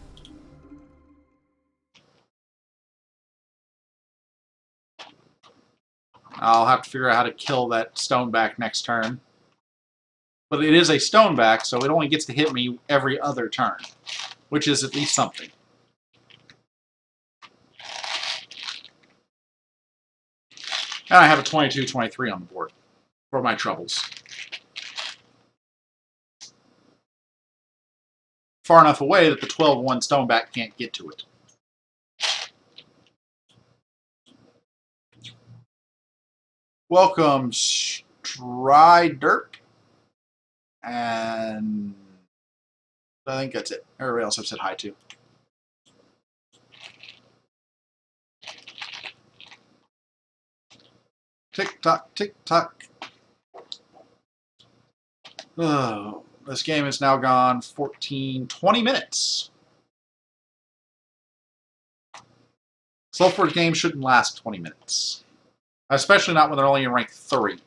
I'll have to figure out how to kill that stoneback next turn. But it is a stoneback, so it only gets to hit me every other turn, which is at least something. And I have a 22-23 on the board for my troubles. Far enough away that the 12-1 stoneback can't get to it. Welcome, Striderp. And I think that's it. Everybody else I've said hi to. Tick-tock, tick-tock. Oh, this game has now gone 20 minutes. Solforge games shouldn't last 20 minutes. Especially not when they're only in rank 3.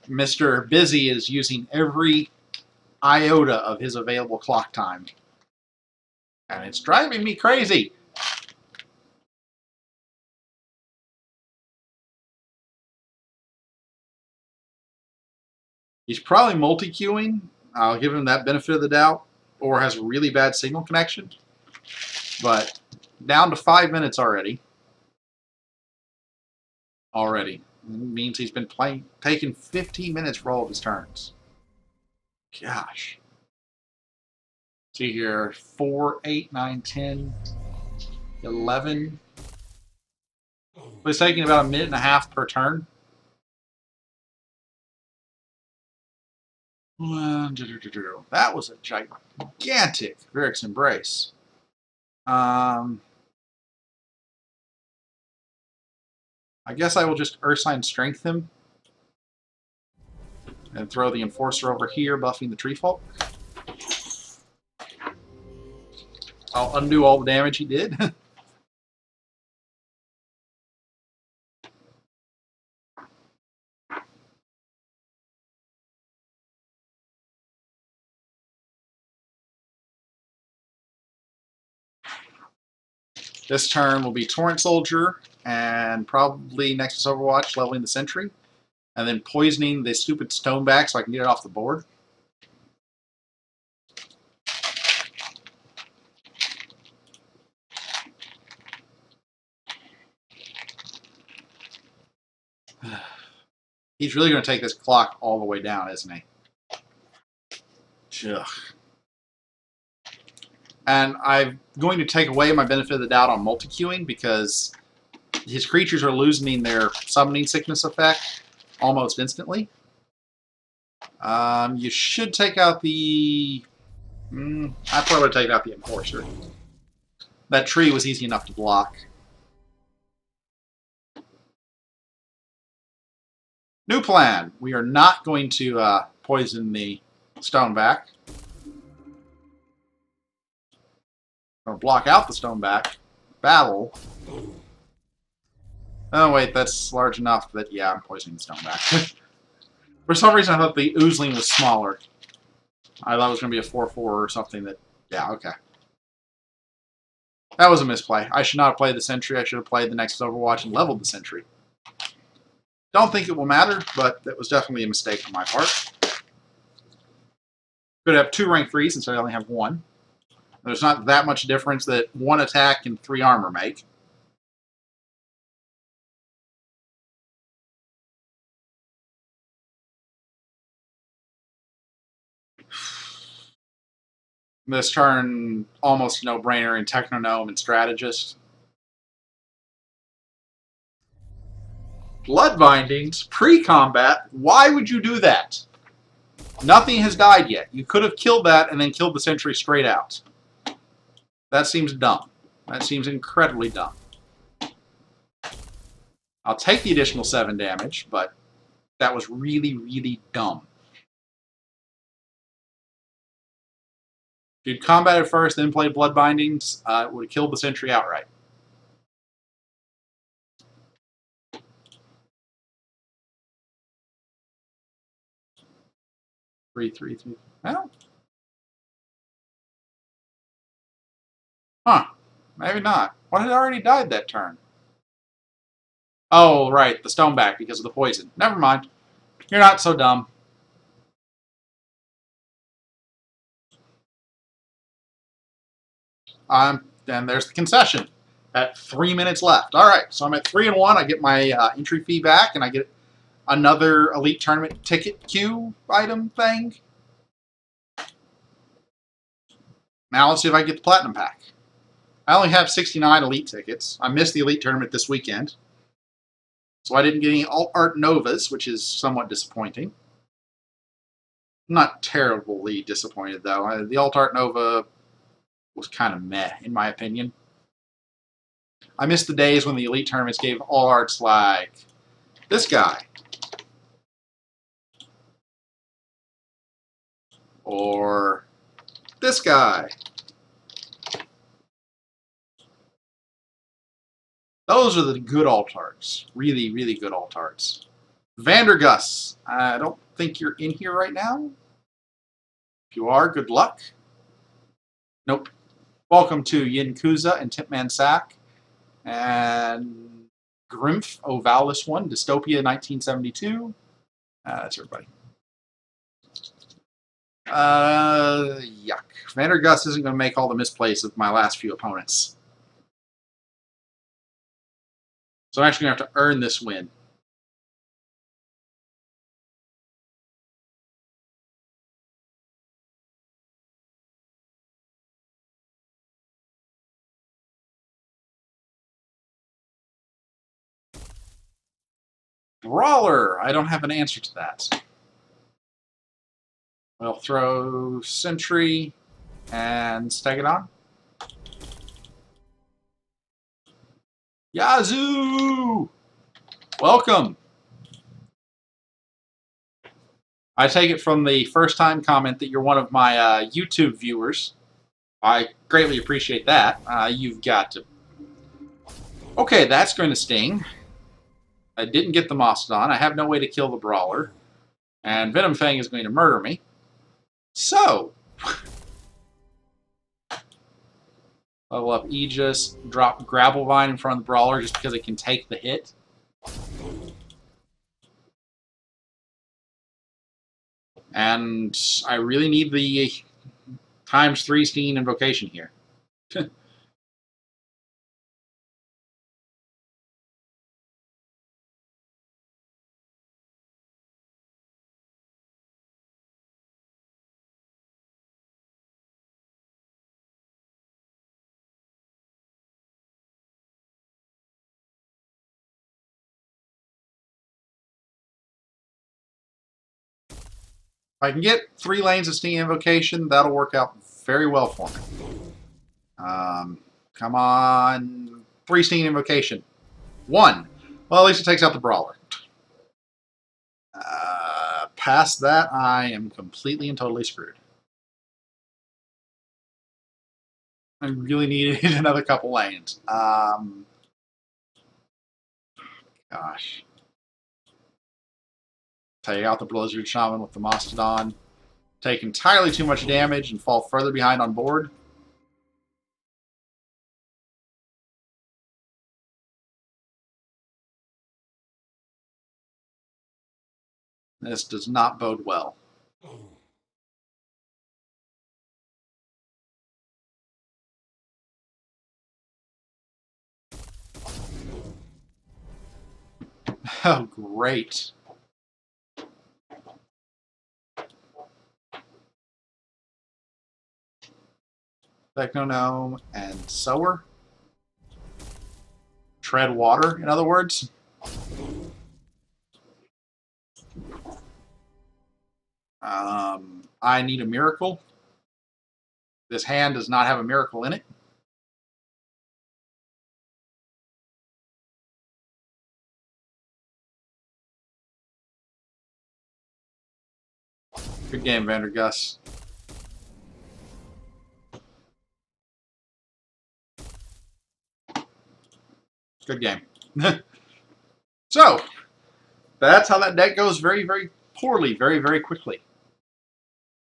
Mr. Busy is using every iota of his available clock time. And it's driving me crazy. He's probably multi-queuing. I'll give him that benefit of the doubt. Or has a really bad signal connection. But down to 5 minutes already. It means he's been taking 15 minutes for all of his turns. Gosh. See here, 4, 8, 9, 10, 11. It's taking about a minute and a half per turn. That was a gigantic Vyric's Embrace. I guess I will just Ursine Strength him and throw the Enforcer over here, buffing the Tree Folk. I'll undo all the damage he did. This turn will be Torrent Soldier, and probably next to Overwatch, leveling the Sentry, and then poisoning the stupid Stoneback so I can get it off the board. He's really going to take this clock all the way down, isn't he? Ugh. And I'm going to take away my benefit of the doubt on multi-queuing because his creatures are losing their summoning sickness effect almost instantly. You should take out the I probably would have taken out the Enforcer. That tree was easy enough to block. New plan. We are not going to poison the Stoneback. Or block out the Stoneback. Battle. Oh wait, that's large enough that, yeah, I'm poisoning the Stoneback. For some reason I thought the Oozling was smaller. I thought it was going to be a 4-4 or something that... Yeah, okay. That was a misplay. I should not have played the Sentry. I should have played the next Overwatch and leveled the Sentry. Don't think it will matter, but that was definitely a mistake on my part. Could have 2 rank 3s since I only have 1. There's not that much difference that 1 attack and 3 armor make. This turn, almost no-brainer in Technonome and Strategist. Blood Bindings, pre-combat, why would you do that? Nothing has died yet. You could have killed that and then killed the Sentry straight out. That seems dumb. That seems incredibly dumb. I'll take the additional 7 damage, but that was really, really dumb. If you'd combated first, then played Blood Bindings, it would have killed the Sentry outright. Three. Well. Huh. Maybe not. What had already died that turn? Oh, right. The Stoneback because of the poison. Never mind. You're not so dumb. And there's the concession. At 3 minutes left. All right. So I'm at 3-1. I get my entry fee back, and I get another Elite Tournament ticket queue item thing. Now let's see if I get the Platinum Pack. I only have 69 Elite tickets. I missed the Elite Tournament this weekend. So I didn't get any Alt Art Novas, which is somewhat disappointing. Not terribly disappointed, though. The Alt Art Nova was kind of meh, in my opinion. I missed the days when the Elite Tournaments gave all arts like this guy. Or this guy. Those are the good alt arts. Really, really good alt arts. Vandergus. I don't think you're in here right now. If you are, good luck. Nope. Welcome to Yinkuza and Tipman Sack. And Grimph Ovalis 1, Dystopia 1972. That's everybody. Yuck. Vandergus isn't going to make all the misplays of my last few opponents. So I'm actually going to have to earn this win. Brawler. I don't have an answer to that. We'll throw Sentry and Stegodon. Yazoo! Welcome! I take it from the first time comment that you're one of my YouTube viewers. I greatly appreciate that. You've got to... Okay, that's going to sting. I didn't get the Mastodon. I have no way to kill the Brawler. And Venom Fang is going to murder me. So... level up Aegis, drop Gravelvine in front of the Brawler just because it can take the hit. And I really need the ×3 Steen Invocation here. If I can get 3 lanes of Steen Invocation, that'll work out very well for me. Come on. 3 Stinging Invocation. 1. Well, at least it takes out the Brawler. Past that, I am completely and totally screwed. I really needed another couple lanes. Gosh. Take out the Blizzard Shaman with the Mastodon. Take entirely too much damage and fall further behind on board. This does not bode well. Oh, great. Techno-Gnome and Sower. Tread water, in other words. I need a miracle. This hand does not have a miracle in it. Good game, Vandergus. Good game. So, that's how that deck goes very, very poorly, very, very quickly.